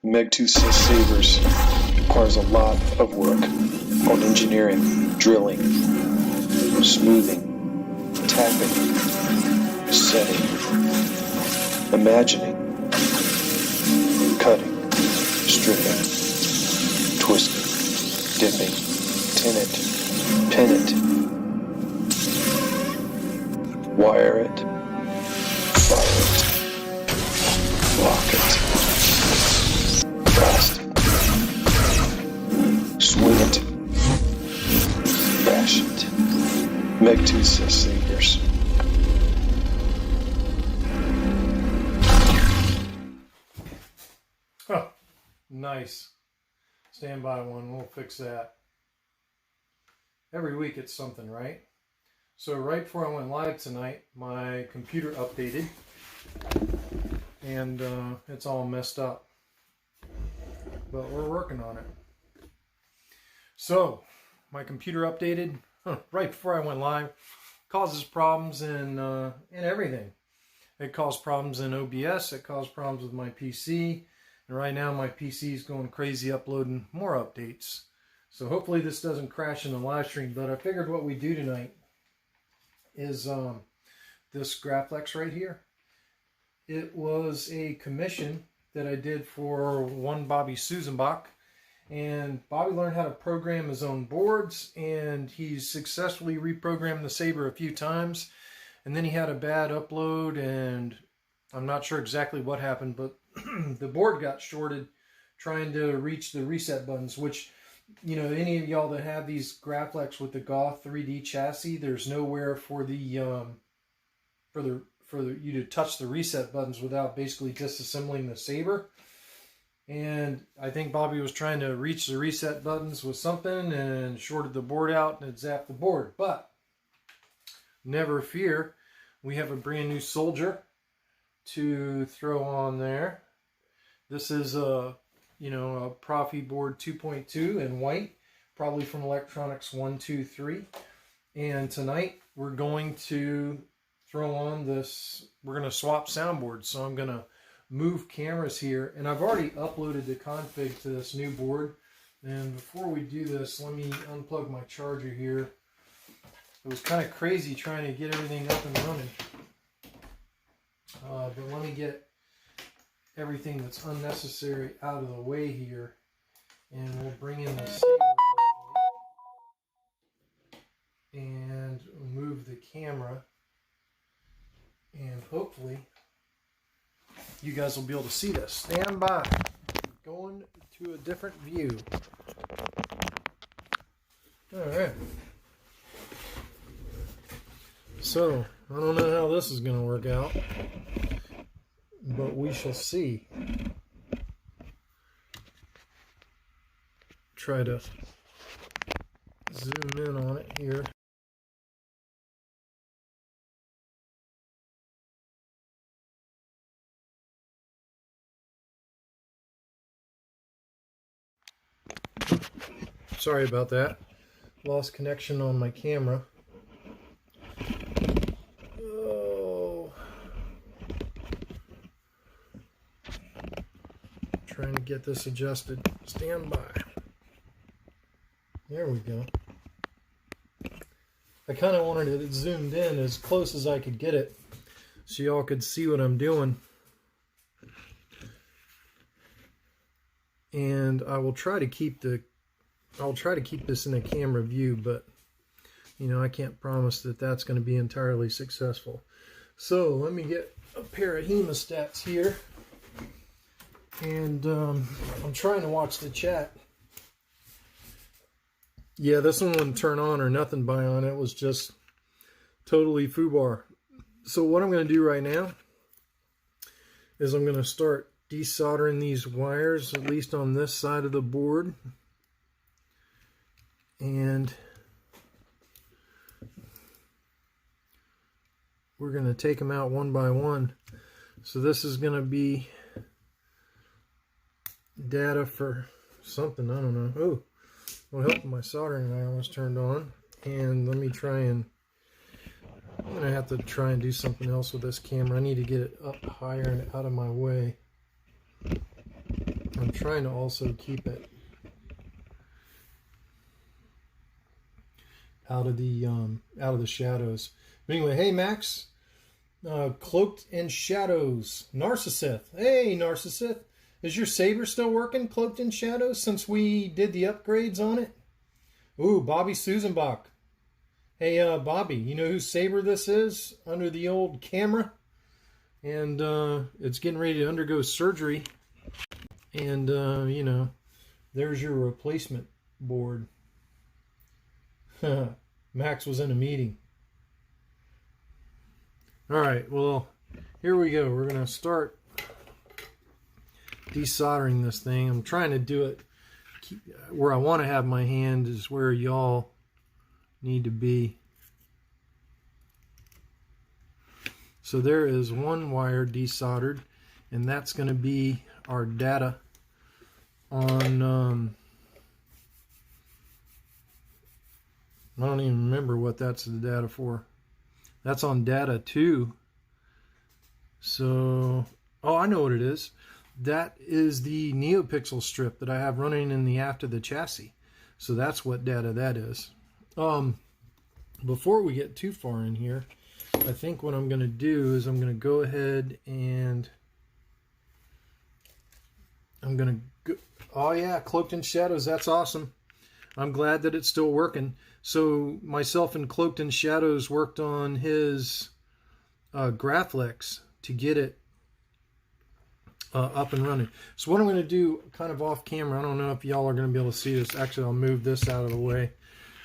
Megtooth Sabers requires a lot of work on engineering, drilling, smoothing, tapping, setting, imagining, cutting, stripping, twisting, dipping, tin it, pin it, wire it, fire it, lock it, blast it, swing it, bash it. Megtooth Sabers. Oh, nice. Stand by one. We'll fix that. Every week it's something, right? So right before I went live tonight, my computer updated. And it's all messed up. But we're working on it. So, my computer updated right before I went live. Causes problems in everything. It caused problems in OBS. It caused problems with my PC. And right now my PC is going crazy uploading more updates. So hopefully this doesn't crash in the live stream. But I figured what we do tonight is this Graflex right here. It was a commission that I did for one Bobby Susenbach. And Bobby learned how to program his own boards, and he's successfully reprogrammed the Saber a few times. And then he had a bad upload, and I'm not sure exactly what happened, but the board got shorted trying to reach the reset buttons, which, you know, any of y'all that have these Graflex with the Goth 3D chassis, there's nowhere for the you to touch the reset buttons without basically disassembling the Saber. And I think Bobby was trying to reach the reset buttons with something and shorted the board out and it zapped the board. But never fear, we have a brand new soldier to throw on there. This is a Proffie board 2.2 in white, probably from Electronics 123. And tonight we're going to throw on this. We're going to swap soundboards. So I'm going to move cameras here, and I've already uploaded the config to this new board. And before we do this, let me unplug my charger here. It was kind of crazy trying to get everything up and running, but let me get everything that's unnecessary out of the way here, and we'll bring in the Saber and move the camera, and hopefully you guys will be able to see this. Stand by. Going to a different view. Alright. So, I don't know how this is going to work out, but we shall see. Try to zoom in on it here. Sorry about that. Lost connection on my camera. Oh. Trying to get this adjusted. Stand by. There we go. I kind of wanted it zoomed in as close as I could get it so y'all could see what I'm doing. And I will try to keep this in a camera view, but you know, I can't promise that that's going to be entirely successful. So let me get a pair of hemostats here, and I'm trying to watch the chat. Yeah, this one wouldn't turn on or nothing by on. It was just totally foobar. So what I'm going to do right now is I'm going to start desoldering these wires, at least on this side of the board. And we're going to take them out one by one. So this is going to be data for something, I don't know. Oh, well, help, my soldering iron was turned on. And let me try and, I'm going to have to try and do something else with this camera. I need to get it up higher and out of my way. I'm trying to also keep it out of the shadows. But anyway, hey Max, Cloaked in Shadows, Narcissith. Hey Narcissith, is your Saber still working, Cloaked in Shadows, since we did the upgrades on it? Ooh, Bobby Susanbach. Hey Bobby, you know whose Saber this is under the old camera? And it's getting ready to undergo surgery. And, you know, there's your replacement board. Max was in a meeting. All right, well, here we go. We're going to start desoldering this thing. I'm trying to do it where I want to have my hand is where y'all need to be. So there is one wire desoldered, and that's going to be our data on I don't even remember what that's the data for. That's on data 2. So, oh, I know what it is. That is the NeoPixel strip that I have running in the aft of the chassis. So that's what data that is. Before we get too far in here, I think what I'm going to do is I'm going to go ahead and I'm going to go, oh yeah, Cloaked in Shadows, that's awesome. I'm glad that it's still working. So myself and Cloaked in Shadows worked on his Graflex to get it up and running. So what I'm going to do kind of off camera, I don't know if y'all are going to be able to see this. Actually, I'll move this out of the way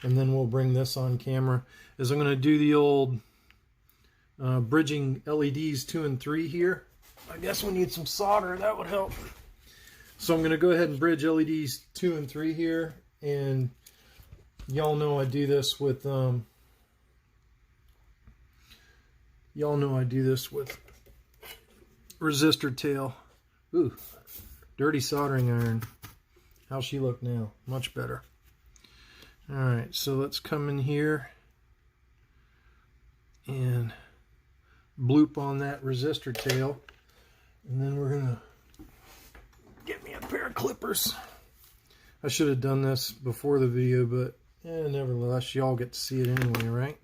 and then we'll bring this on camera. Is I'm going to do the old bridging LEDs 2 and 3 here. I guess we need some solder. That would help. So I'm going to go ahead and bridge LEDs 2 and 3 here. And y'all know I do this with resistor tail. Ooh, dirty soldering iron. How's she look now? Much better. All right, so let's come in here and bloop on that resistor tail, and then we're gonna get me a pair of clippers. I should have done this before the video, but nevertheless, y'all get to see it anyway, right?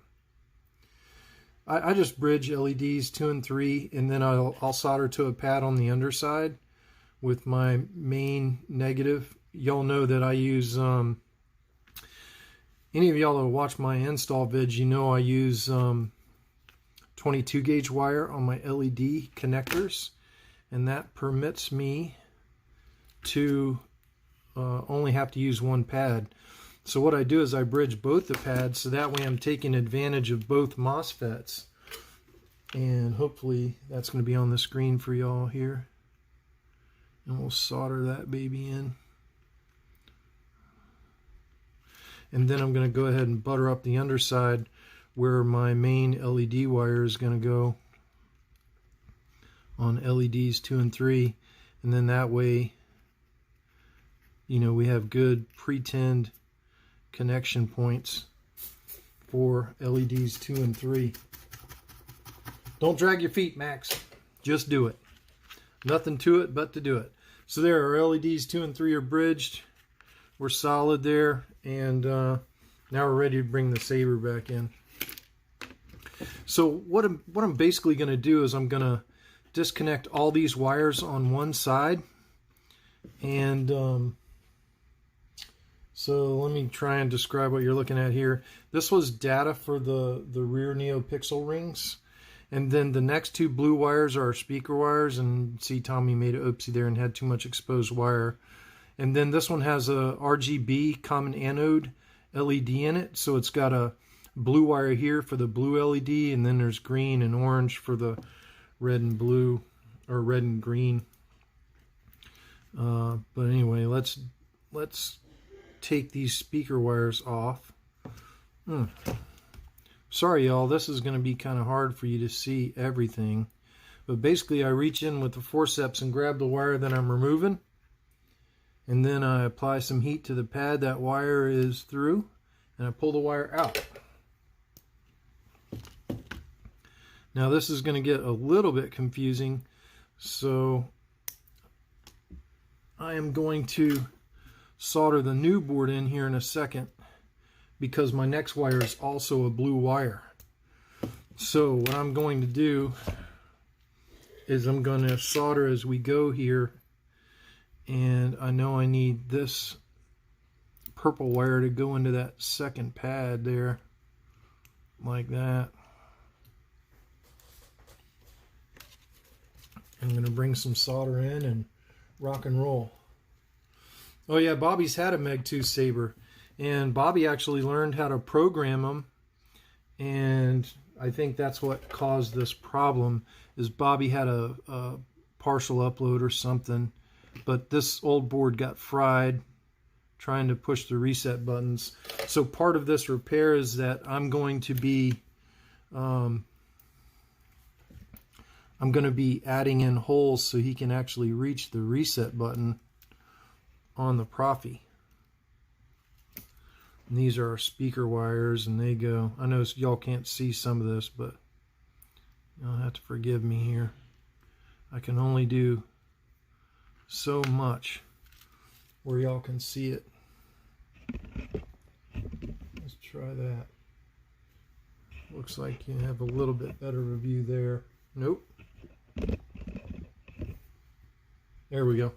I just bridge LEDs 2 and 3, and then I'll solder to a pad on the underside with my main negative. Y'all know that I use, any of y'all that watch my install vids, you know I use 22 gauge wire on my LED connectors, and that permits me to only have to use one pad. So what I do is I bridge both the pads, so that way I'm taking advantage of both MOSFETs. And hopefully that's going to be on the screen for y'all here. And we'll solder that baby in. And then I'm going to go ahead and butter up the underside where my main LED wire is going to go on LEDs 2 and 3. And then that way, you know, we have good pre-tinned connection points for LEDs 2 and 3. Don't drag your feet, Max. Just do it. Nothing to it but to do it. So there, our LEDs 2 and 3 are bridged. We're solid there, and now we're ready to bring the Saber back in. So what I'm basically going to do is I'm going to disconnect all these wires on one side, and so let me try and describe what you're looking at here. This was data for the rear NeoPixel rings. And then the next 2 blue wires are speaker wires. And see, Tommy made an oopsie there and had too much exposed wire. And then this one has a RGB common anode LED in it. So it's got a blue wire here for the blue LED. And then there's green and orange for the red and blue, or red and green. But anyway, let's take these speaker wires off. Sorry y'all, this is going to be kind of hard for you to see everything, but basically I reach in with the forceps and grab the wire that I'm removing, and then I apply some heat to the pad that wire is through, and I pull the wire out. Now this is going to get a little bit confusing, so I am going to solder the new board in here in a second because my next wire is also a blue wire. So what I'm going to do is I'm going to solder as we go here, and I know I need this purple wire to go into that second pad there, like that. I'm going to bring some solder in and rock and roll. Oh yeah, Bobby's had a Megtooth saber, and Bobby actually learned how to program them, and I think that's what caused this problem, is Bobby had a partial upload or something, but this old board got fried trying to push the reset buttons. So part of this repair is that I'm going to be adding in holes so he can actually reach the reset button on the Proffie. And these are our speaker wires, and they go, I know y'all can't see some of this, but you'll have to forgive me here. I can only do so much where y'all can see it. Let's try that. Looks like you have a little bit better of a view there. Nope. There we go.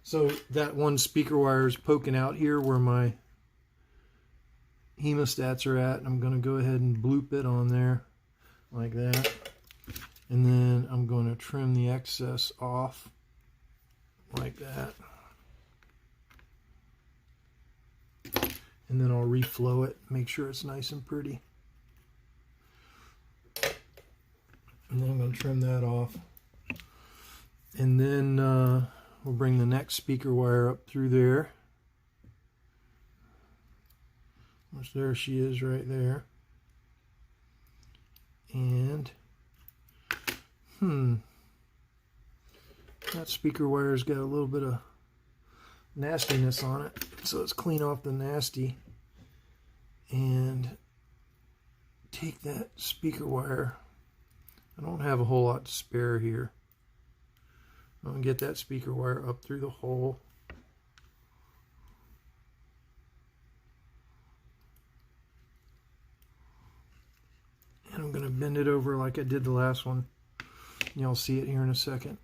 So that one speaker wire is poking out here where my hemostats are at. I'm going to go ahead and bloop it on there like that. And then I'm going to trim the excess off like that. And then I'll reflow it, make sure it's nice and pretty. And then I'm going to trim that off. And then we'll bring the next speaker wire up through there. Which there she is right there. And that speaker wire's got a little bit of nastiness on it, so let's clean off the nasty and take that speaker wire. I don't have a whole lot to spare here. I'm going to get that speaker wire up through the hole. And I'm going to bend it over like I did the last one. You'll see it here in a second.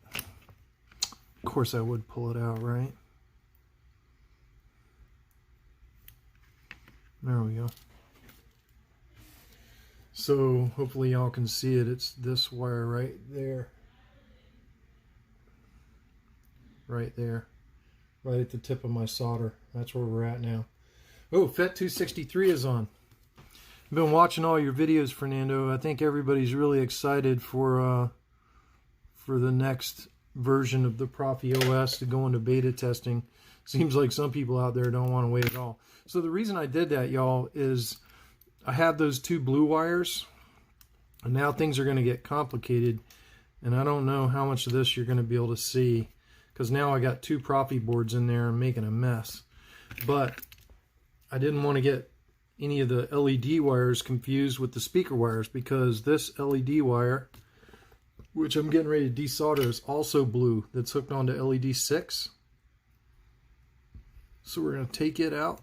Of course I would pull it out, right? There we go. So hopefully y'all can see it. It's this wire right there. Right there. Right at the tip of my solder. That's where we're at now. Oh, FET 263 is on. I've been watching all your videos, Fernando. I think everybody's really excited for the next version of the Proffie OS to go into beta testing. Seems like some people out there don't want to wait at all. So the reason I did that, y'all, is I have those two blue wires, and now things are going to get complicated, and I don't know how much of this you're going to be able to see, because now I got two Proffie boards in there and making a mess. But I didn't want to get any of the LED wires confused with the speaker wires, because this LED wire, which I'm getting ready to desolder, is also blue. That's hooked onto LED 6. So we're going to take it out,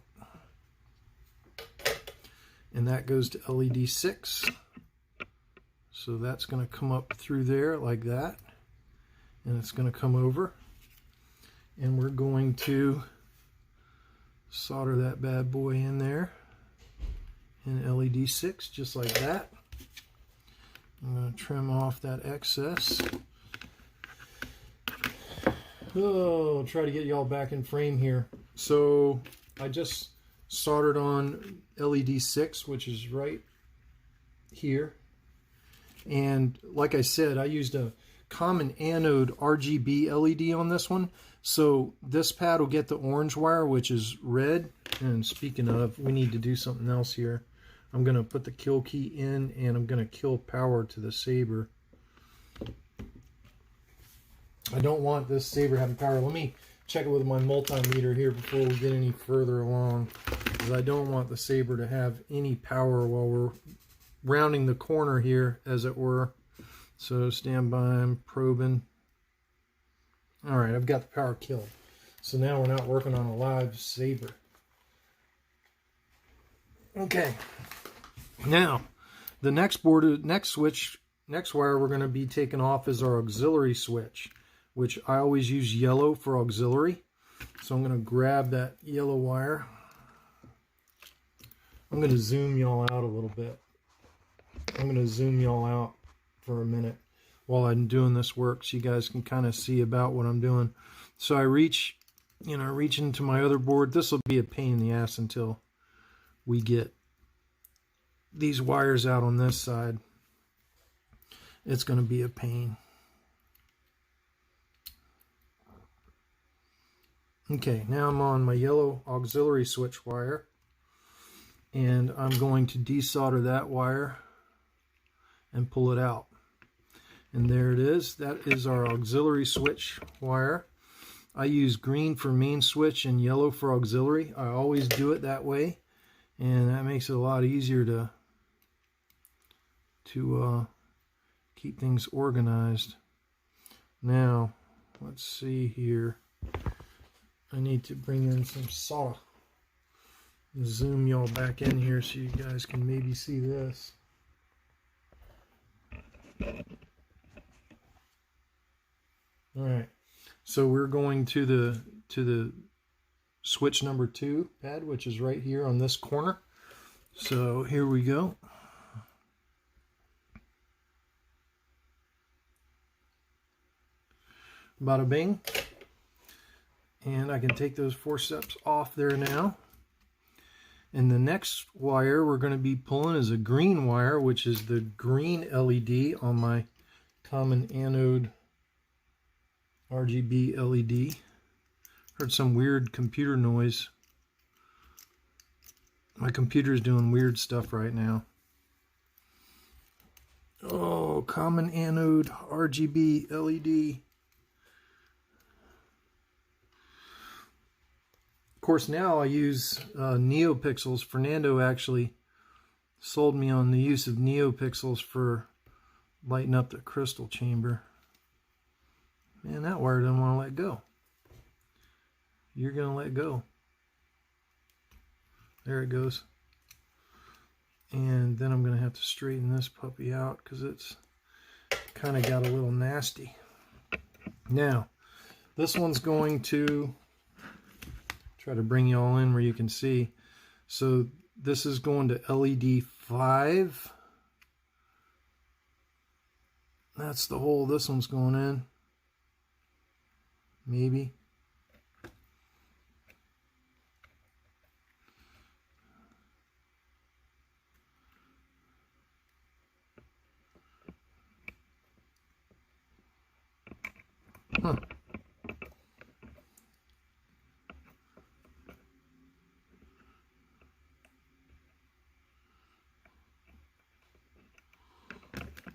and that goes to LED 6. So that's going to come up through there like that, and it's going to come over, and we're going to solder that bad boy in there in LED 6 just like that. I'm going to trim off that excess. Oh, I'll try to get y'all back in frame here. So I just soldered on LED 6, which is right here. And like I said, I used a common anode RGB LED on this one. So this pad will get the orange wire, which is red. And speaking of, we need to do something else here. I'm going to put the kill key in, and I'm going to kill power to the Saber. I don't want this Saber having power. Let me check it with my multimeter here before we get any further along, because I don't want the Saber to have any power while we're rounding the corner here, as it were. So stand by, I'm probing. Alright, I've got the power killed. So now we're not working on a live saber. Okay. Now, the next board, next wire we're going to be taking off is our auxiliary switch, which I always use yellow for auxiliary. So I'm going to grab that yellow wire. I'm going to zoom y'all out a little bit. I'm going to zoom y'all out for a minute while I'm doing this work so you guys can kind of see about what I'm doing. So I reach into my other board. This will be a pain in the ass until we get these wires out on this side. It's going to be a pain. Okay, now I'm on my yellow auxiliary switch wire, and I'm going to desolder that wire and pull it out. And there it is. That is our auxiliary switch wire. I use green for main switch and yellow for auxiliary. I always do it that way, and that makes it a lot easier to keep things organized. Now, let's see here. I need to bring in some solder. Zoom y'all back in here so you guys can maybe see this. All right, so we're going to the switch number 2 pad, which is right here on this corner. So here we go. Bada bing. And I can take those forceps off there now. And the next wire we're going to be pulling is a green wire, which is the green LED on my common anode RGB LED. Heard some weird computer noise. My computer's doing weird stuff right now. Oh, common anode RGB LED. Of course, now I use NeoPixels. Fernando actually sold me on the use of NeoPixels for lighting up the crystal chamber. Man, that wire doesn't want to let go. You're going to let go. There it goes. And then I'm going to have to straighten this puppy out because it's kind of got a little nasty. Now, this one's going to try to bring you all in where you can see. So this is going to LED 5. That's the hole this one's going in. Maybe. Huh.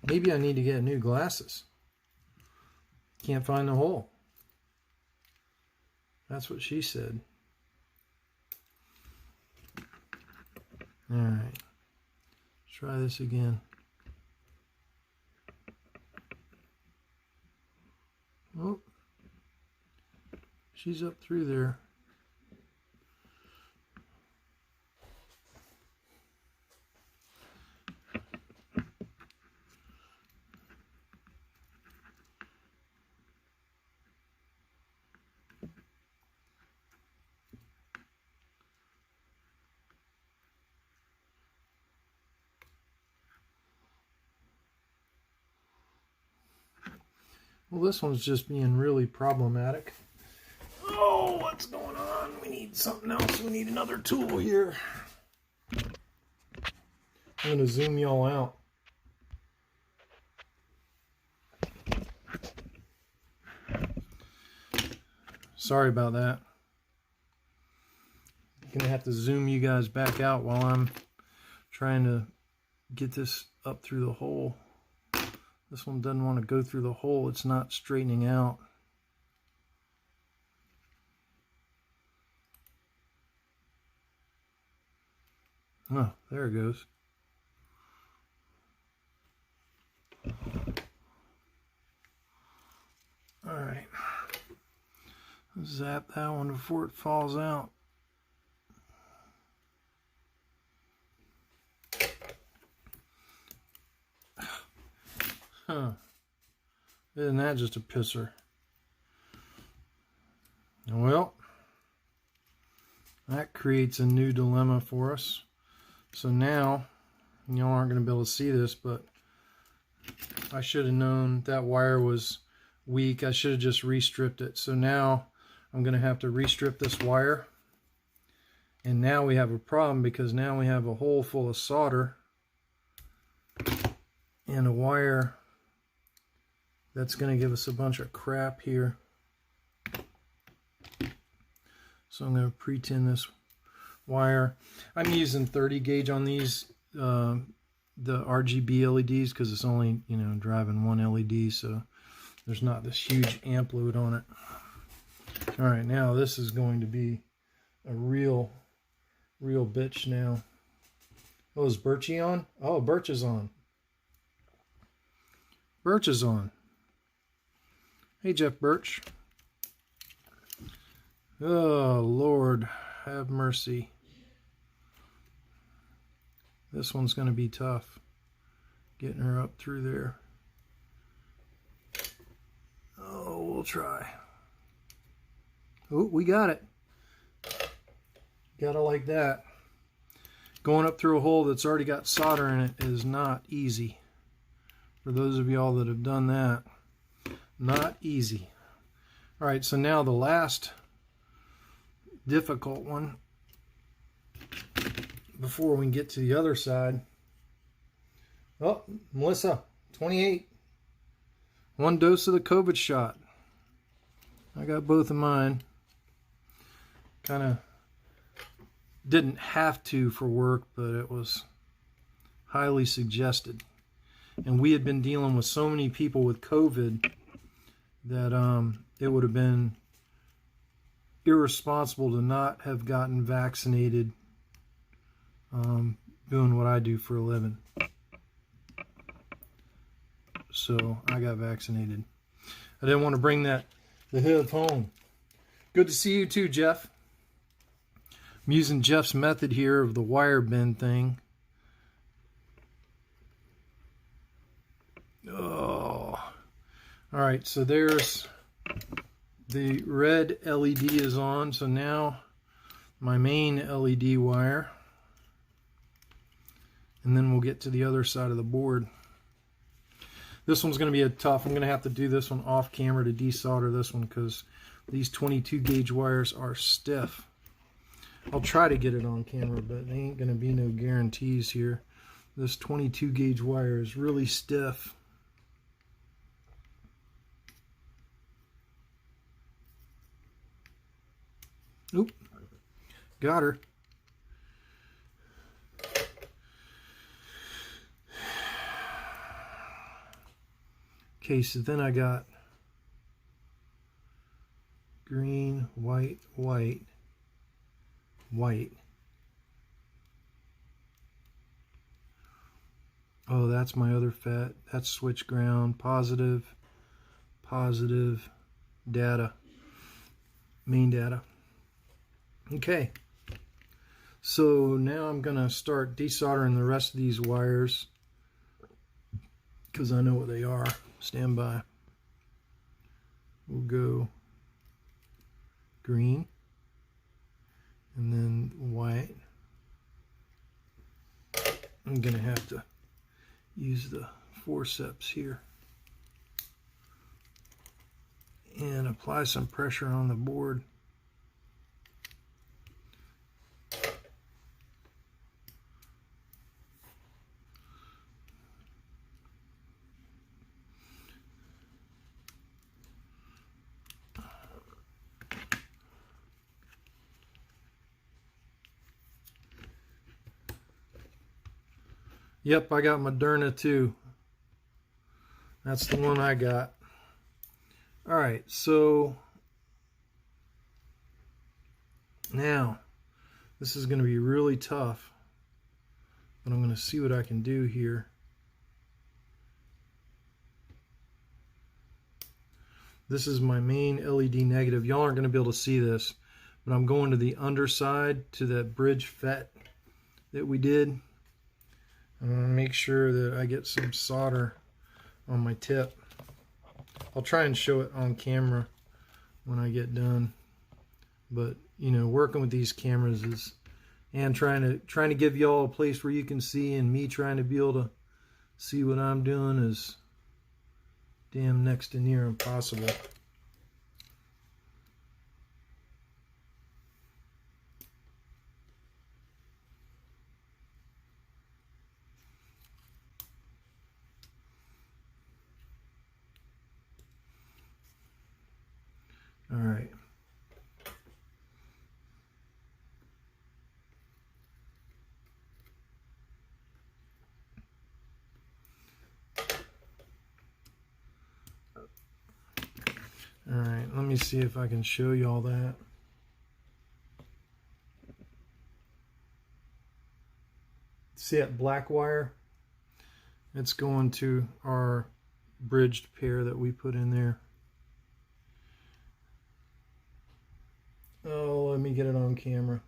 Maybe I need to get new glasses. Can't find the hole. That's what she said. All right. Let's try this again. Oh. She's up through there. Well, this one's just being really problematic. Oh, what's going on? We need something else. We need another tool here. I'm going to zoom y'all out. Sorry about that. I'm going to have to zoom you guys back out while I'm trying to get this up through the hole. This one doesn't want to go through the hole. It's not straightening out. Oh, there it goes. All right. Zap that one before it falls out. Huh. Isn't that just a pisser? Well, that creates a new dilemma for us. So now, y'all aren't going to be able to see this, but I should have known that wire was weak. I should have just restripped it. So now I'm going to have to restrip this wire. And now we have a problem, because now we have a hole full of solder and a wire that's going to give us a bunch of crap here. So I'm going to pre-tin this wire. I'm using 30 gauge on these, the RGB LEDs, because it's only, you know, driving one LED, so there's not this huge amp load on it. All right, now this is going to be a real bitch now. Oh, is Birchie on? Oh, Birch is on. Birch is on. Hey, Jeff Birch. Oh, Lord, have mercy. This one's going to be tough, getting her up through there. Oh, we'll try. Oh, we got it. Got it like that. Going up through a hole that's already got solder in it is not easy. For those of y'all that have done that, not easy. All right, so now the last difficult one before we can get to the other side. Oh, Melissa, 28. 1 dose of the COVID shot. I got both of mine. Kind of didn't have to for work, but it was highly suggested. And we had been dealing with so many people with COVID that it would have been irresponsible to not have gotten vaccinated doing what I do for a living. So I got vaccinated. I didn't want to bring the HIV home. Good to see you too, Jeff. I'm using Jeff's method here of the wire bend thing. Oh. All right, so there's the red LED is on. So now my main LED wire. And then we'll get to the other side of the board. This one's going to be tough. I'm going to have to do this one off camera to desolder this one, because these 22 gauge wires are stiff. I'll try to get it on camera, but there ain't going to be no guarantees here. This 22 gauge wire is really stiff. Oop, got her. Okay, so then I got green, white, white, white. Oh, that's my other FET. That's switch ground, positive, positive, data, main data. Okay, so now I'm going to start desoldering the rest of these wires, because I know what they are. Stand by. We'll go green and then white. I'm going to have to use the forceps here and apply some pressure on the board. Yep, I got Moderna too. That's the one I got. All right, so now this is going to be really tough, but I'm going to see what I can do here. This is my main LED negative. Y'all aren't going to be able to see this, but I'm going to the underside to that bridge FET that we did. I'm going to make sure that I get some solder on my tip. I'll try and show it on camera when I get done. But, you know, working with these cameras is, and trying to give y'all a place where you can see, and me trying to be able to see what I'm doing is damn next to near impossible. All right. All right, let me see if I can show you all that. See that black wire? It's going to our bridged pair that we put in there. Oh, let me get it on camera.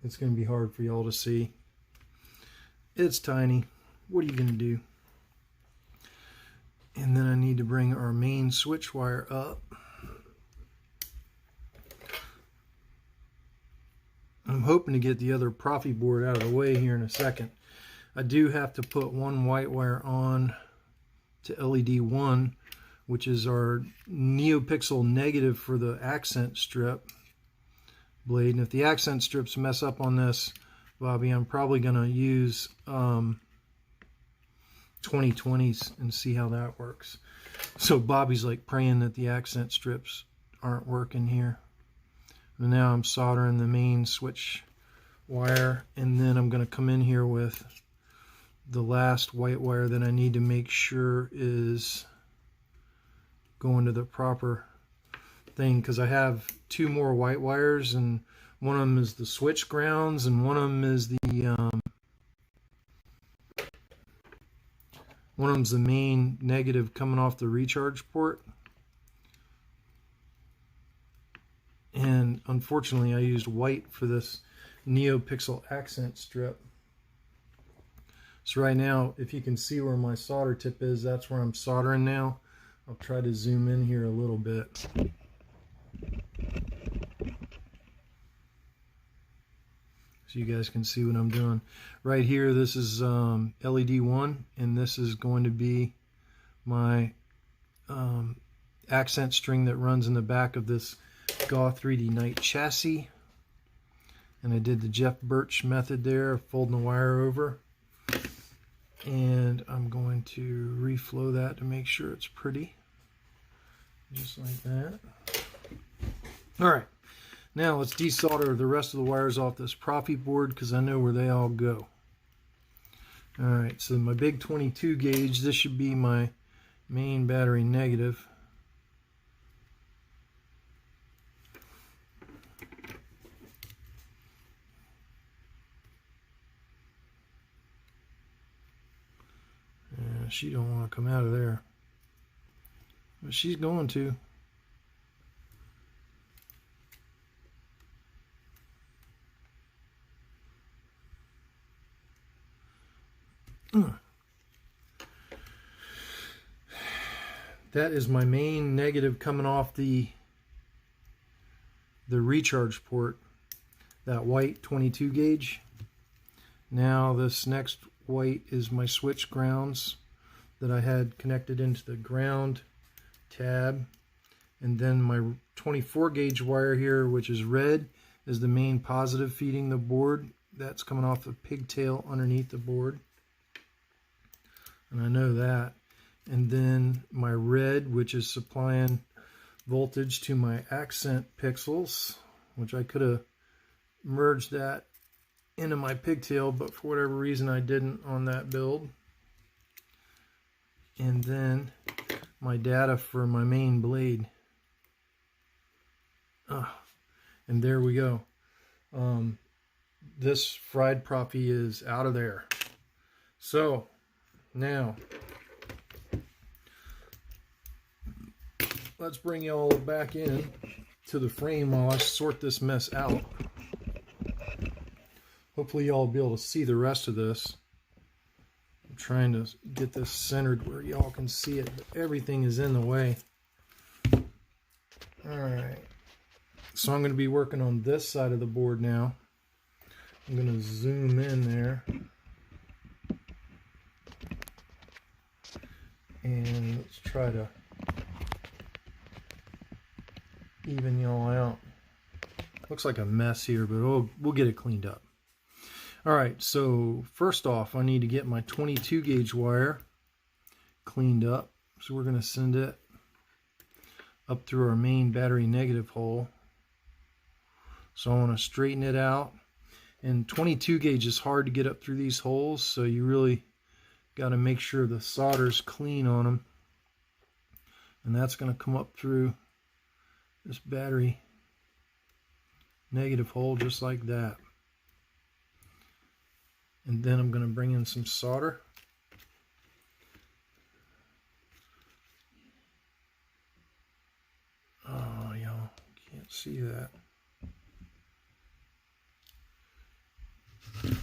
It's going to be hard for y'all to see. It's tiny. What are you going to do? And then I need to bring our main switch wire up. I'm hoping to get the other Proffie board out of the way here in a second. I do have to put one white wire on to LED 1, which is our NeoPixel negative for the accent strip blade. And if the accent strips mess up on this, Bobby, I'm probably going to use 2020s and see how that works. So Bobby's like praying that the accent strips aren't working here. And now I'm soldering the main switch wire, and then I'm going to come in here with the last white wire that I need to make sure is going to the proper thing, because I have two more white wires, and one of them is the switch grounds and one of them is the main negative coming off the recharge port. And unfortunately I used white for this NeoPixel accent strip. So right now, if you can see where my solder tip is, that's where I'm soldering now. I'll try to zoom in here a little bit. So you guys can see what I'm doing. Right here, this is LED 1, and this is going to be my accent string that runs in the back of this GAW 3D Night chassis. And I did the Jeff Birch method there, folding the wire over. And I'm going to reflow that to make sure it's pretty. Just like that. Alright, now let's desolder the rest of the wires off this Proffie board, because I know where they all go. Alright, so my big 22 gauge, this should be my main battery negative. She don't want to come out of there, but she's going to. That is my main negative coming off the recharge port, that white 22 gauge. Now this next white is my switch grounds that I had connected into the ground tab, and then my 24 gauge wire here, which is red, is the main positive feeding the board. That's coming off the pigtail underneath the board, and I know that. And then my red, which is supplying voltage to my accent pixels, which I could have merged that into my pigtail, but for whatever reason I didn't on that build. And then my data for my main blade. And there we go. This fried Proffie is out of there. So now let's bring y'all back in to the frame while I sort this mess out. Hopefully y'all will be able to see the rest of this. I'm trying to get this centered where y'all can see it, but everything is in the way. Alright, so I'm going to be working on this side of the board now. I'm going to zoom in there. And let's try to even y'all out. Looks like a mess here, but we'll get it cleaned up. Alright, so first off, I need to get my 22 gauge wire cleaned up. So we're going to send it up through our main battery negative hole. So I want to straighten it out. And 22 gauge is hard to get up through these holes, so you really got to make sure the solder's clean on them. And that's going to come up through this battery negative hole just like that. And then I'm going to bring in some solder. Oh, y'all can't see that.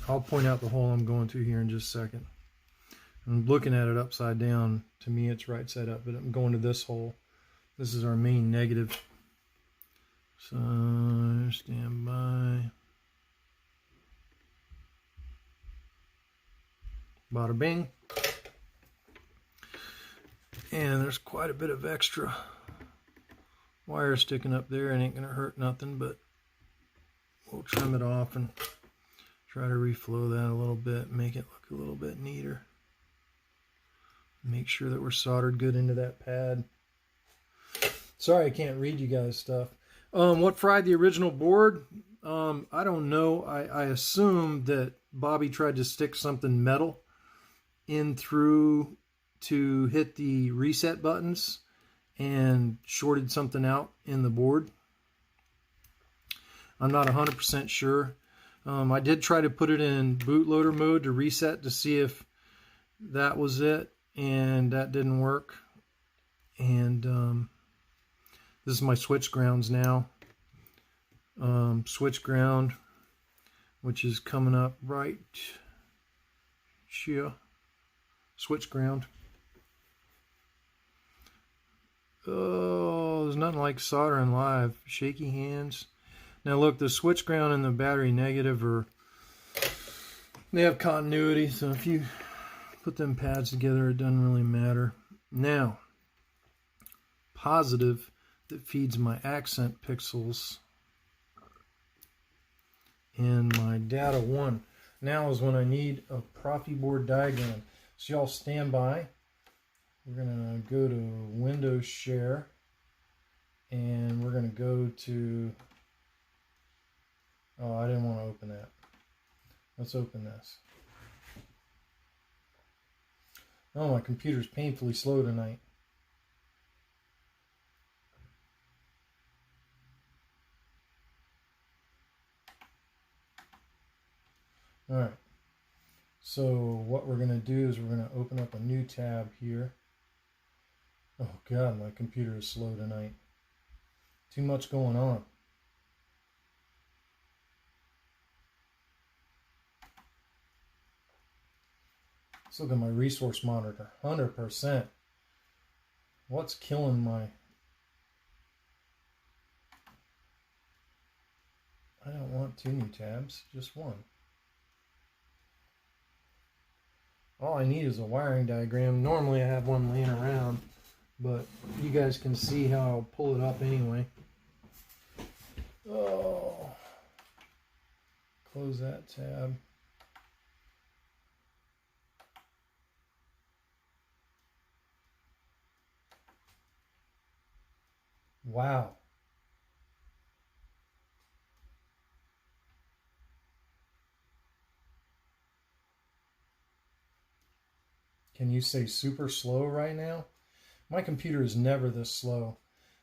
I'll point out the hole I'm going to here in just a second. I'm looking at it upside down. To me it's right side up, but I'm going to this hole. This is our main negative. So stand by. Bada bing. And there's quite a bit of extra wire sticking up there. It ain't gonna hurt nothing, but we'll trim it off and try to reflow that a little bit, make it look a little bit neater. Make sure that we're soldered good into that pad. Sorry I can't read you guys stuff. What fried the original board? I don't know. I assume that Bobby tried to stick something metal in through to hit the reset buttons and shorted something out in the board. I'm not 100% sure. I did try to put it in bootloader mode to reset to see if that was it, and that didn't work. And this is my switch grounds now. Switch ground, which is coming up right here. Switch ground. Oh, there's nothing like soldering live. Shaky hands. Now look, the switch ground and the battery negative they have continuity, so if you put them pads together, it doesn't really matter. Now, positive that feeds my accent pixels and my data 1. Now is when I need a Proffie board diagram. So y'all stand by. We're gonna go to Windows Share, and we're gonna go to, oh, I didn't want to open that. Let's open this. Oh, my computer's painfully slow tonight. Alright, so what we're going to do is we're going to open up a new tab here. Oh God, my computer is slow tonight. Too much going on. Let's look at my resource monitor. 100%. What's killing my... I don't want 2 new tabs, just 1. All I need is a wiring diagram. Normally I have one laying around, but you guys can see how I'll pull it up anyway. Oh, close that tab. Wow. Can you say super slow right now? My computer is never this slow.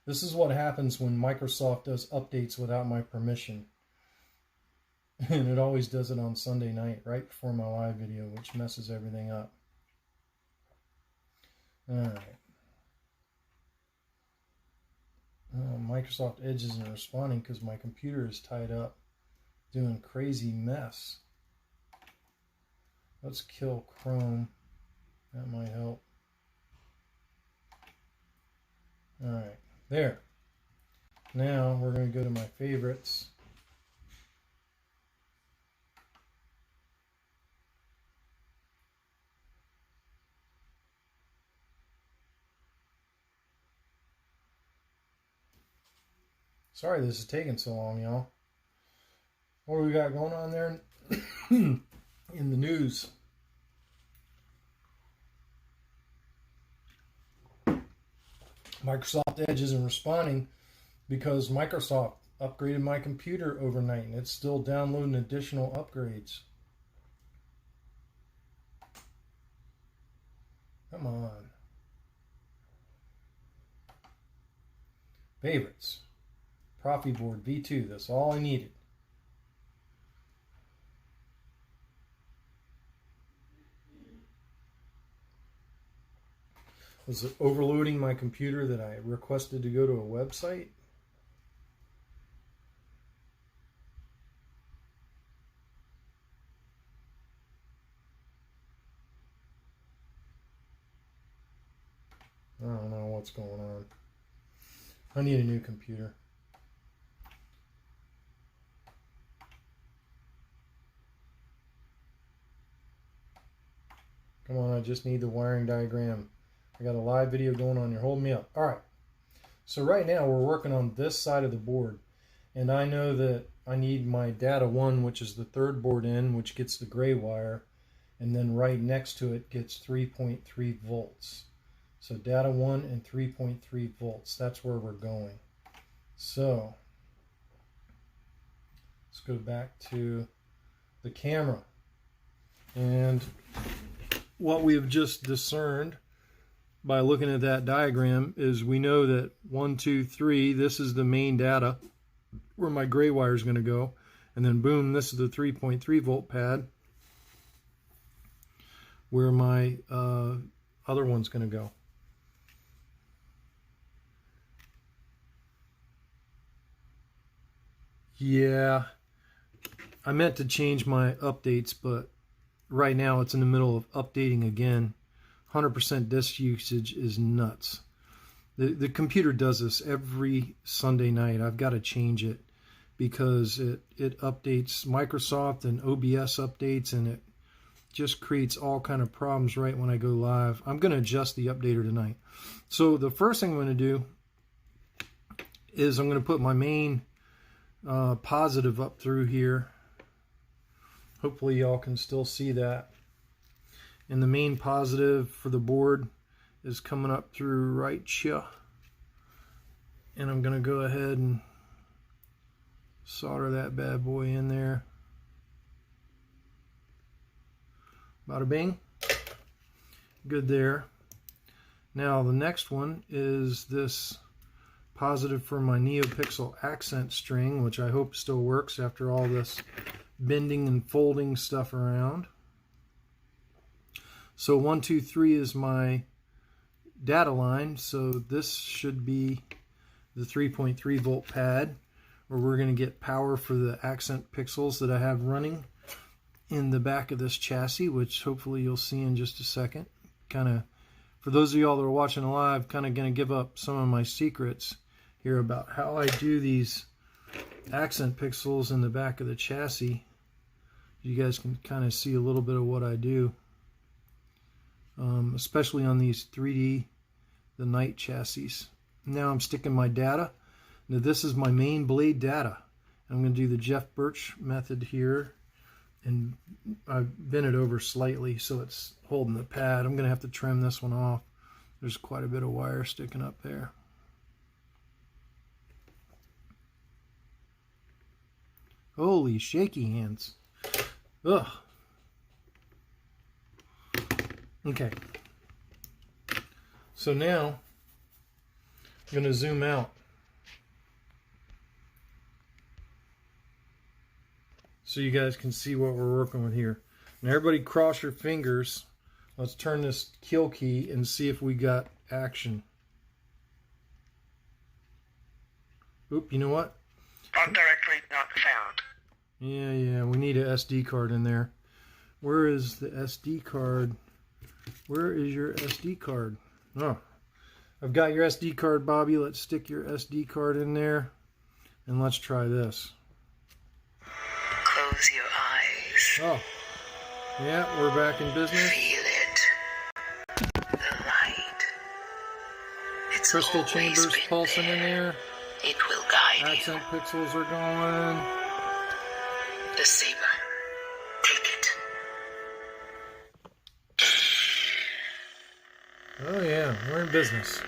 This is what happens when Microsoft does updates without my permission. And it always does it on Sunday night, right before my live video, which messes everything up. Alright. Microsoft Edge isn't responding because my computer is tied up doing crazy mess. Let's kill Chrome. That might help. Alright, there. Now we're going to go to my favorites. Sorry this is taking so long, y'all. What do we got going on there in the news? Microsoft Edge isn't responding because Microsoft upgraded my computer overnight and it's still downloading additional upgrades. Come on. Favorites. Proffie board V2. That's all I needed. Was it overloading my computer that I requested to go to a website? I don't know what's going on. I need a new computer. Come on, I just need the wiring diagram. I got a live video going on. You're holding me up. All right. So right now we're working on this side of the board. And I know that I need my data 1, which is the third board in, which gets the gray wire. And then right next to it gets 3.3 volts. So data 1 and 3.3 volts. That's where we're going. So let's go back to the camera. And what we have just discerned by looking at that diagram is we know that 1, 2, 3, this is the main data where my gray wire is going to go. And then boom, this is the 3.3 volt pad where my other one's going to go. Yeah, I meant to change my updates, but right now it's in the middle of updating again. 100% disk usage is nuts. The computer does this every Sunday night. I've got to change it because it updates Microsoft and OBS updates, and it just creates all kind of problems right when I go live. I'm going to adjust the updater tonight. So the first thing I'm going to do is I'm going to put my main positive up through here. Hopefully y'all can still see that. And the main positive for the board is coming up through right here. And I'm going to go ahead and solder that bad boy in there. Bada bing. Good there. Now the next one is this positive for my NeoPixel accent string, which I hope still works after all this bending and folding stuff around. So 1, 2, 3 is my data line. So this should be the 3.3 volt pad, where we're going to get power for the accent pixels that I have running in the back of this chassis, which hopefully you'll see in just a second. Kind of, for those of y'all that are watching live, kind of going to give up some of my secrets here about how I do these accent pixels in the back of the chassis. You guys can kind of see a little bit of what I do. Especially on these 3D, the night chassis. Now I'm sticking my data. Now this is my main blade data. I'm going to do the Jeff Birch method here, and I've bent it over slightly so it's holding the pad. I'm going to have to trim this one off. There's quite a bit of wire sticking up there. Holy shaky hands. Ugh. Okay, so now I'm going to zoom out so you guys can see what we're working with here. Now everybody cross your fingers. Let's turn this kill key and see if we got action. Oop, you know what? On directory not found. Yeah, we need an SD card in there. Where is the SD card? Where is your SD card? Oh, I've got your SD card, Bobby. Let's stick your SD card in there, and let's try this. Close your eyes. Oh, yeah, we're back in business. Feel it. The light. It's Crystal always chambers been pulsing there. in there. It will guide Accent pixels are going. you. The saber. Take it. Oh yeah, we're in business.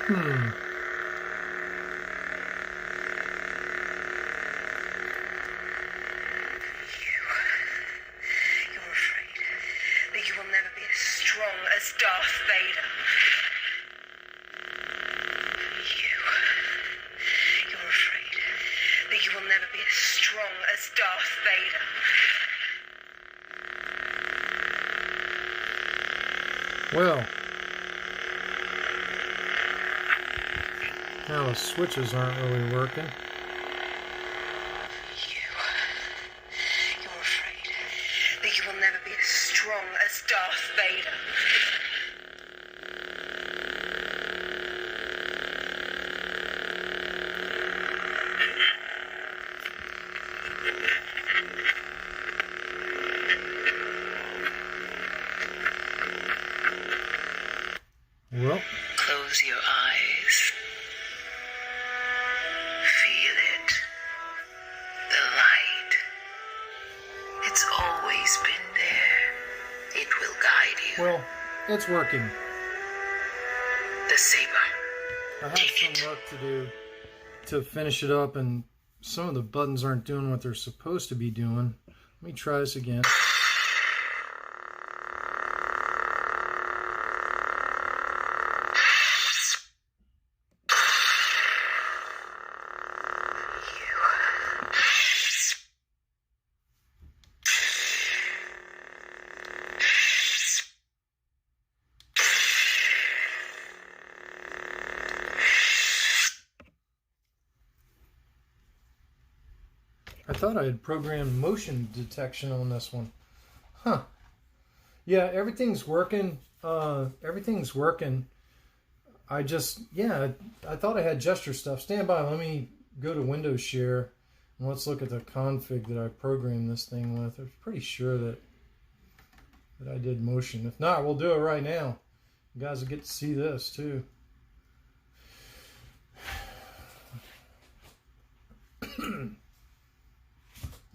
You're afraid that you will never be as strong as Darth Vader. You're afraid that you will never be as strong as Darth Vader. Well, now the switches aren't really working. You're afraid that you will never be as strong as Darth Vader. Well, Close your eyes. Feel it. The light. It's always been there. It will guide you. well, it's working. The saber. I have some work to do to finish it up, and some of the buttons aren't doing what they're supposed to be doing. Let me try this again. I thought I had programmed motion detection on this one. Huh. Yeah, everything's working. Everything's working. I thought I had gesture stuff. Stand by. Let me go to Windows Share and let's look at the config that I programmed this thing with. I'm pretty sure that I did motion. If not, we'll do it right now. You guys will get to see this too.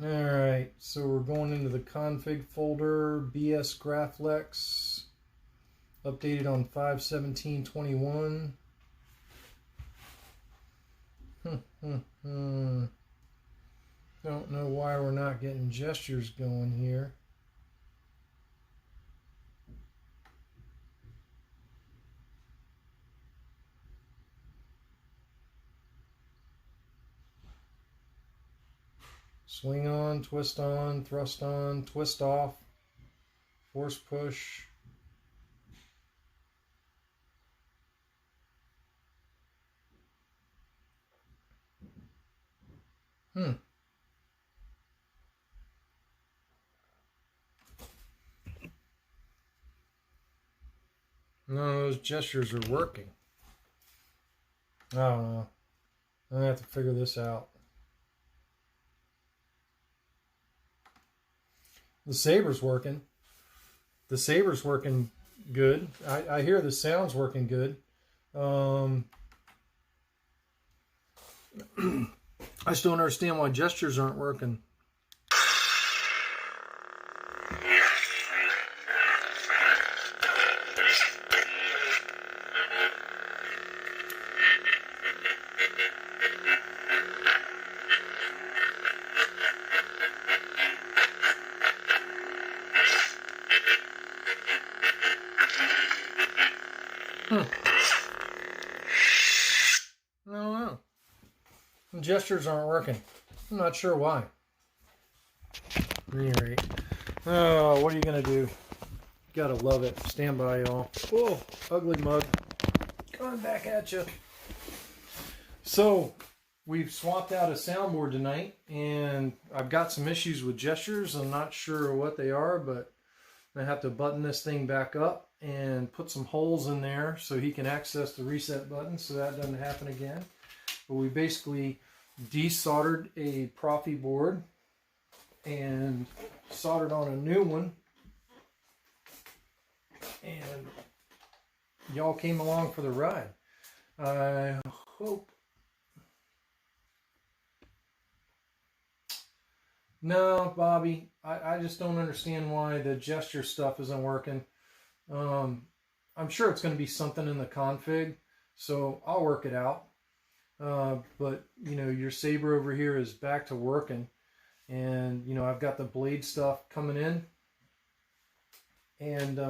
Alright, so we're going into the config folder, BS Graphlex, updated on 5/17/21. Don't know why we're not getting gestures going here. Swing on, twist on, thrust on, twist off, force push. No, those gestures are working. I don't know. I'm gonna have to figure this out. The Saber's working. The Saber's working good. I hear the sound's working good. I still don't understand why gestures aren't working. button gestures aren't working. I'm not sure why. At any rate. Oh, what are you going to do? Gotta love it. Stand by, y'all. Whoa, ugly mug. Coming back at you. So, we've swapped out a soundboard tonight, and I've got some issues with gestures. I'm not sure what they are, but I have to button this thing back up and put some holes in there so he can access the reset button so that doesn't happen again. But we basically desoldered a Proffie board and soldered on a new one. And y'all came along for the ride. I hope. No, Bobby, I just don't understand why the gesture stuff isn't working. I'm sure it's going to be something in the config, so I'll work it out. But, you know, your Saber over here is back to working. And, you know, I've got the blade stuff coming in. And,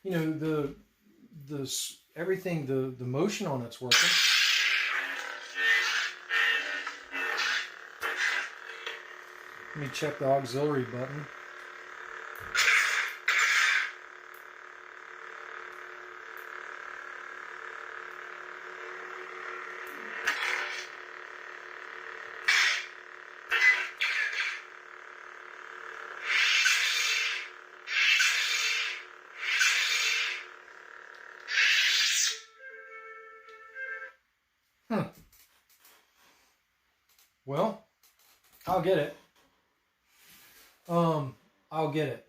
you know, everything, the motion on it's working. Let me check the auxiliary button. Well, I'll get it. I'll get it.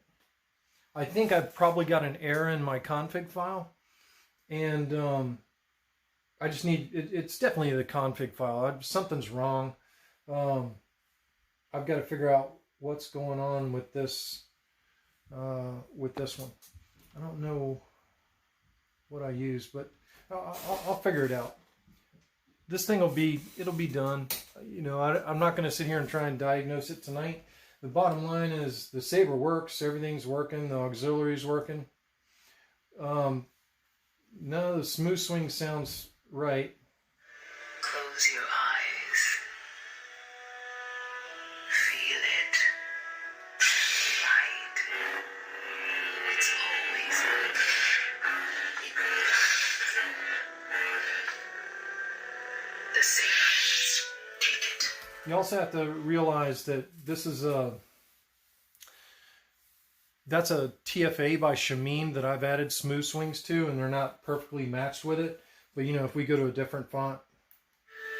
I think I've probably got an error in my config file, and I just need, it's definitely the config file. Something's wrong. I've got to figure out what's going on with this one. I don't know what I use, but I'll figure it out. This thing it'll be done. You know, I'm not going to sit here and try and diagnose it tonight. The bottom line is the Saber works. Everything's working. The auxiliary's working. No, the smooth swing sounds right. Close your eyes. Feel it. Light. It's always the Sabers. Take it. You also have to realize that this is that's a TFA by Shameen that I've added smooth swings to, and they're not perfectly matched with it. But you know, if we go to a different font.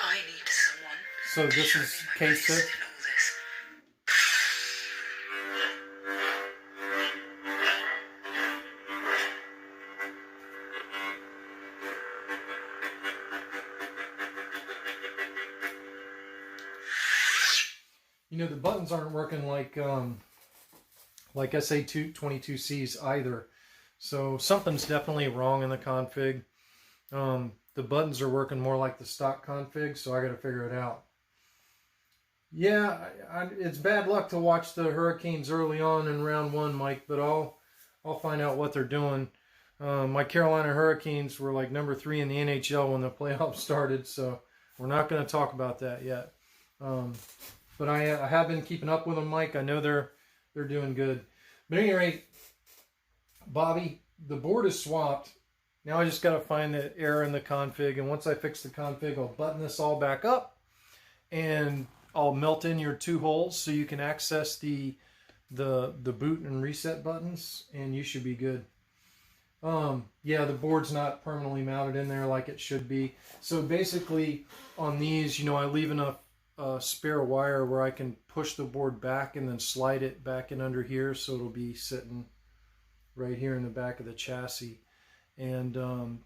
I need someone. So this is K6. You know, the buttons aren't working like SA22Cs either. So something's definitely wrong in the config. The buttons are working more like the stock config, so I got to figure it out. Yeah, it's bad luck to watch the Hurricanes early on in round one, Mike, but I'll find out what they're doing. My Carolina Hurricanes were like number 3 in the NHL when the playoffs started, so we're not going to talk about that yet. But I have been keeping up with them, Mike. I know they're doing good. But at any rate, Bobby, the board is swapped. Now I just got to find the error in the config, and once I fix the config, I'll button this all back up, and I'll melt in your 2 holes so you can access the boot and reset buttons, and you should be good. Yeah, the board's not permanently mounted in there like it should be. So basically, on these, you know, I leave enough spare wire where I can push the board back and then slide it back in under here, so it'll be sitting right here in the back of the chassis. And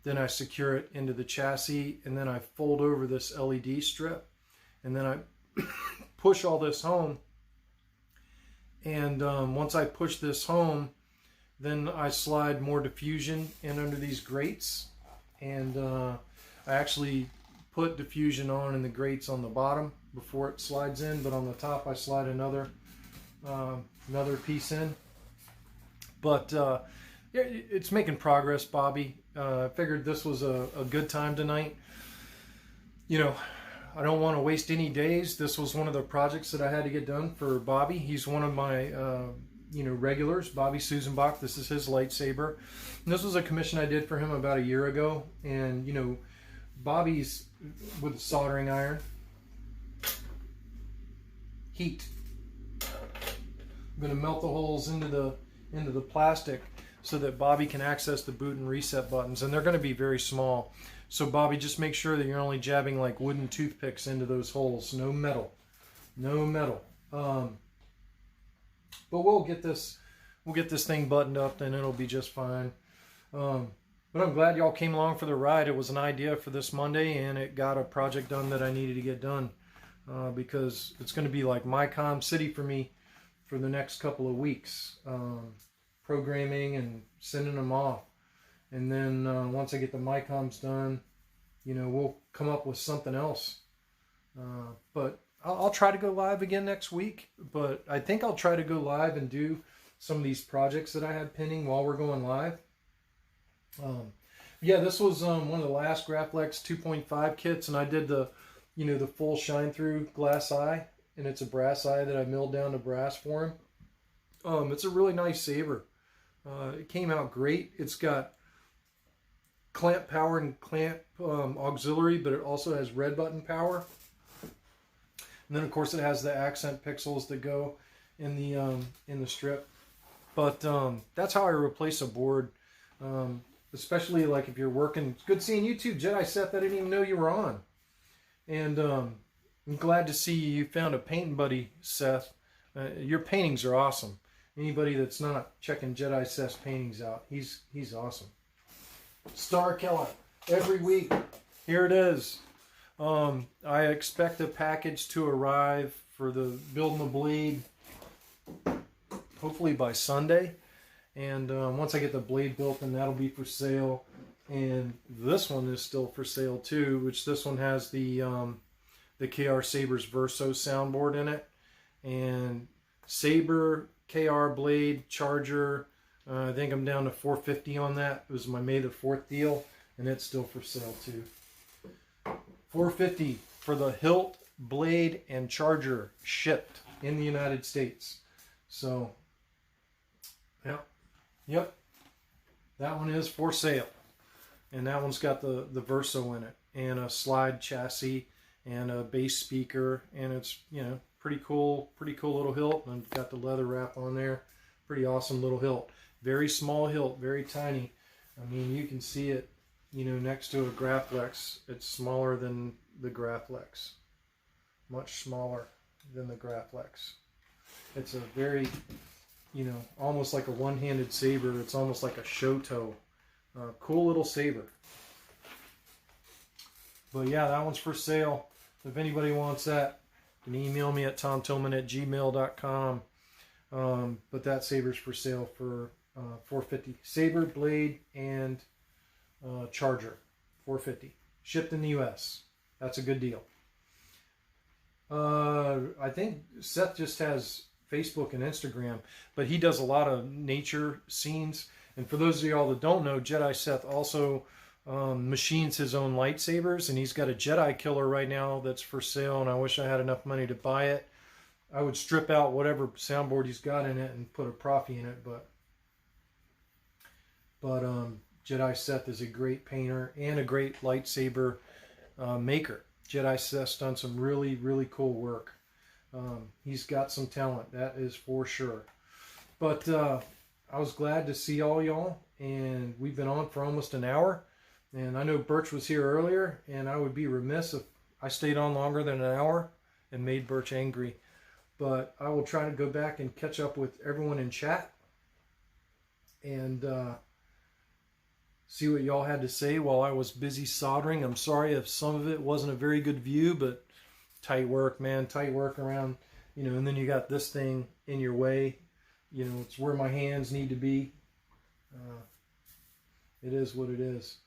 then I secure it into the chassis, and then I fold over this LED strip, and then I push all this home. And once I push this home, then I slide more diffusion in under these grates, and I actually put diffusion on in the grates on the bottom before it slides in, but on the top I slide another piece in. But yeah, it's making progress, Bobby. I figured this was a good time tonight. You know, I don't want to waste any days. This was one of the projects that I had to get done for Bobby. He's one of my regulars, Bobby Susanbach. This is his lightsaber. And this was a commission I did for him about a year ago. And Bobby's with a soldering iron. Heat. I'm going to melt the holes into the plastic so that Bobby can access the boot and reset buttons, and they're going to be very small. So Bobby, just make sure that you're only jabbing like wooden toothpicks into those holes. No metal. But we'll get this thing buttoned up, and it'll be just fine. But I'm glad y'all came along for the ride. It was an idea for this Monday, and it got a project done that I needed to get done, because it's going to be like MyCom City for me for the next couple of weeks, programming and sending them off. And then once I get the MyComs done, we'll come up with something else. But I'll try to go live again next week. But I think I'll try to go live and do some of these projects that I had pending while we're going live. Yeah, this was one of the last Graflex 2.5 kits, and I did the full shine through glass eye, and it's a brass eye that I milled down to brass for him. It's a really nice saber. It came out great. It's got clamp power and clamp auxiliary, but it also has red button power. And then of course it has the accent pixels that go in the strip. But that's how I replace a board. Especially like if you're working. It's good seeing you too, Jedi Seth. I didn't even know you were on. And I'm glad to see you found a painting buddy, Seth. Your paintings are awesome. Anybody that's not checking Jedi Seth's paintings out, he's awesome. Star Killer every week. Here it is. I expect a package to arrive for the building the blade hopefully by Sunday. And once I get the blade built, then that'll be for sale. And this one is still for sale too, which this one has the KR Sabers Verso soundboard in it. And Saber, KR blade, charger. I think I'm down to $450 on that. It was my May the 4th deal, and it's still for sale too. $450 for the hilt, blade, and charger shipped in the United States. So, yep, that one is for sale. And that one's got the Verso in it, and a slide chassis, and a bass speaker, and it's, pretty cool little hilt, and got the leather wrap on there. Pretty awesome little hilt. Very small hilt, very tiny. I mean, you can see it, next to a Graflex. It's smaller than the Graflex. Much smaller than the Graflex. It's a very, almost like a one-handed saber. It's almost like a Shoto. Cool little saber. But yeah, that one's for sale. If anybody wants that, you can email me at tomtillman@gmail.com. But that saber's for sale for $450. Saber, blade, and charger. $450. Shipped in the U.S. That's a good deal. I think Seth just has Facebook and Instagram, but he does a lot of nature scenes. And for those of y'all that don't know, Jedi Seth also machines his own lightsabers, and he's got a Jedi Killer right now that's for sale, and I wish I had enough money to buy it. I would strip out whatever soundboard he's got in it and put a Proffie in it, but Jedi Seth is a great painter and a great lightsaber maker. Jedi Seth's done some really, really cool work. He's got some talent, that is for sure. But I was glad to see all y'all, and we've been on for almost an hour. And I know Birch was here earlier, and I would be remiss if I stayed on longer than an hour and made Birch angry. But I will try to go back and catch up with everyone in chat and see what y'all had to say while I was busy soldering. I'm sorry if some of it wasn't a very good view, but tight work, man. Tight work around, and then you got this thing in your way. It's where my hands need to be. It is what it is.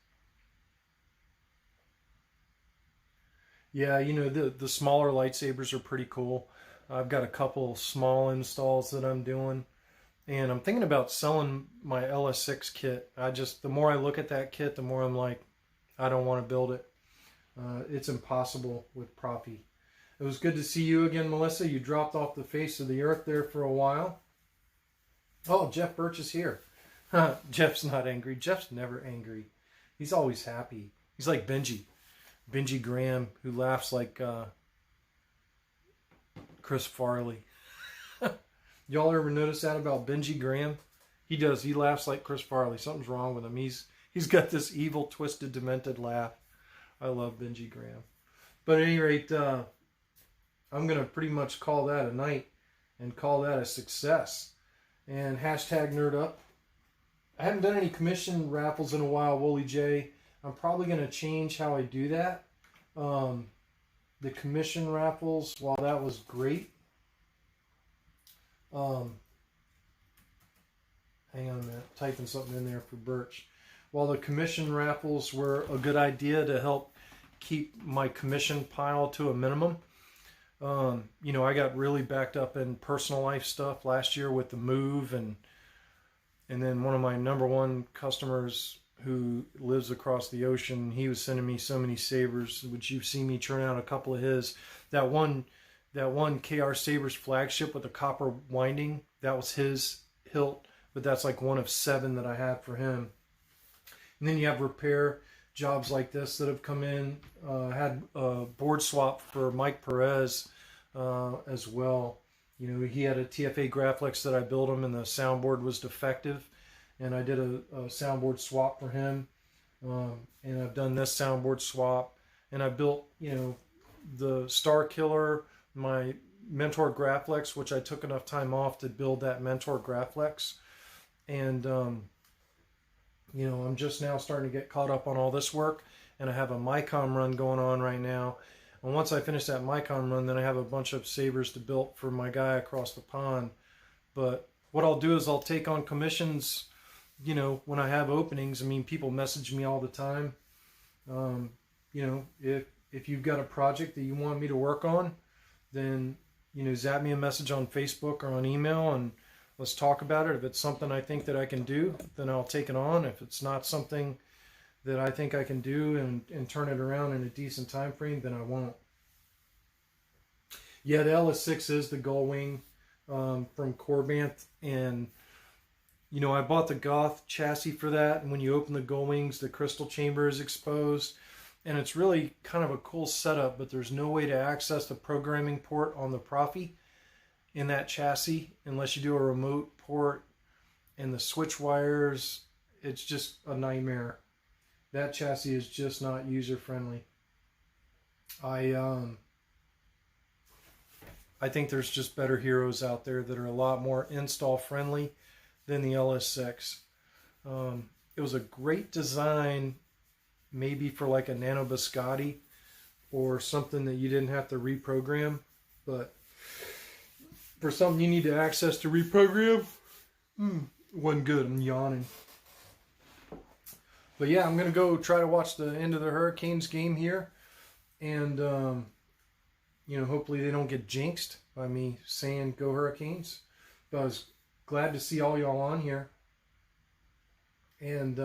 Yeah, the smaller lightsabers are pretty cool. I've got a couple small installs that I'm doing. And I'm thinking about selling my LS6 kit. The more I look at that kit, the more I'm like, I don't want to build it. It's impossible with Proffie. It was good to see you again, Melissa. You dropped off the face of the earth there for a while. Oh, Jeff Birch is here. Jeff's not angry. Jeff's never angry. He's always happy. He's like Benji Graham, who laughs like Chris Farley. Y'all ever notice that about Benji Graham? He does. He laughs like Chris Farley. Something's wrong with him. He's got this evil, twisted, demented laugh. I love Benji Graham. But at any rate, I'm going to pretty much call that a night and call that a success. And hashtag nerd up. I haven't done any commission raffles in a while, Wooly J. I'm probably going to change how I do that. The commission raffles, while that was great. Hang on a minute. Typing something in there for Birch. While the commission raffles were a good idea to help keep my commission pile to a minimum, I got really backed up in personal life stuff last year with the move, and then one of my number one customers who lives across the ocean, he was sending me so many Sabers, which you've seen me churn out a couple of his. That one KR Sabers flagship with the copper winding, that was his hilt, but that's like one of 7 that I have for him. And then you have repair jobs like this that have come in. Had a board swap for Mike Perez as well. He had a TFA Graphics that I built him, and the soundboard was defective, and I did a soundboard swap for him. And I've done this soundboard swap, and I built the Star Killer, my Mentor Graphics, which I took enough time off to build that Mentor Graphics. And I'm just now starting to get caught up on all this work, and I have a Micom run going on right now. And once I finish that Micom run, then I have a bunch of Sabers to build for my guy across the pond. But what I'll do is I'll take on commissions, when I have openings. I mean, people message me all the time. If you've got a project that you want me to work on, then, zap me a message on Facebook or on email, and let's talk about it. If it's something I think that I can do, then I'll take it on. If it's not something that I think I can do and turn it around in a decent time frame, then I won't. Yeah, the LS6 is the gull wing from Corbanth, and I bought the Goth chassis for that, and when you open the gull wings, the crystal chamber is exposed, and it's really kind of a cool setup, but there's no way to access the programming port on the Proffie in that chassis unless you do a remote port, and the switch wires, it's just a nightmare. That chassis is just not user friendly. I think there's just better heroes out there that are a lot more install friendly than the LS6. It was a great design, maybe for like a Nano Biscotti or something that you didn't have to reprogram, but for something you need to access to reprogram, wasn't good. I'm yawning. But yeah, I'm going to go try to watch the end of the Hurricanes game here. And, hopefully they don't get jinxed by me saying go Hurricanes. But I was glad to see all y'all on here. And,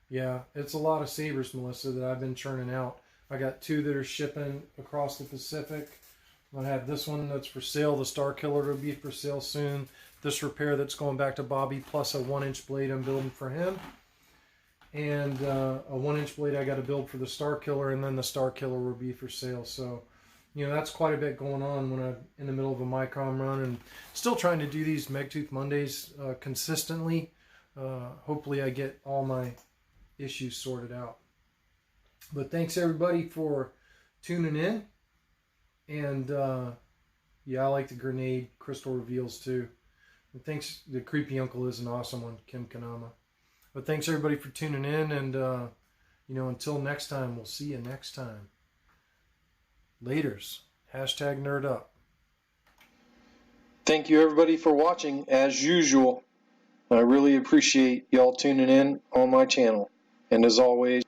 yeah, it's a lot of Sabers, Melissa, that I've been churning out. I got 2 that are shipping across the Pacific. I have this one that's for sale. The Star Killer will be for sale soon. This repair that's going back to Bobby, plus a 1-inch blade I'm building for him. And a 1-inch blade I got to build for the Star Killer, and then the Star Killer will be for sale. So, that's quite a bit going on when I'm in the middle of a Micom run, and still trying to do these Megtooth Mondays consistently. Hopefully I get all my issues sorted out. But thanks everybody for tuning in. And yeah, I like the grenade crystal reveals too. And thanks, the creepy uncle is an awesome one, Kim Kanama. But thanks everybody for tuning in, and until next time, we'll see you next time. Laters. Hashtag nerd up. Thank you everybody for watching, as usual. I really appreciate y'all tuning in on my channel. And as always,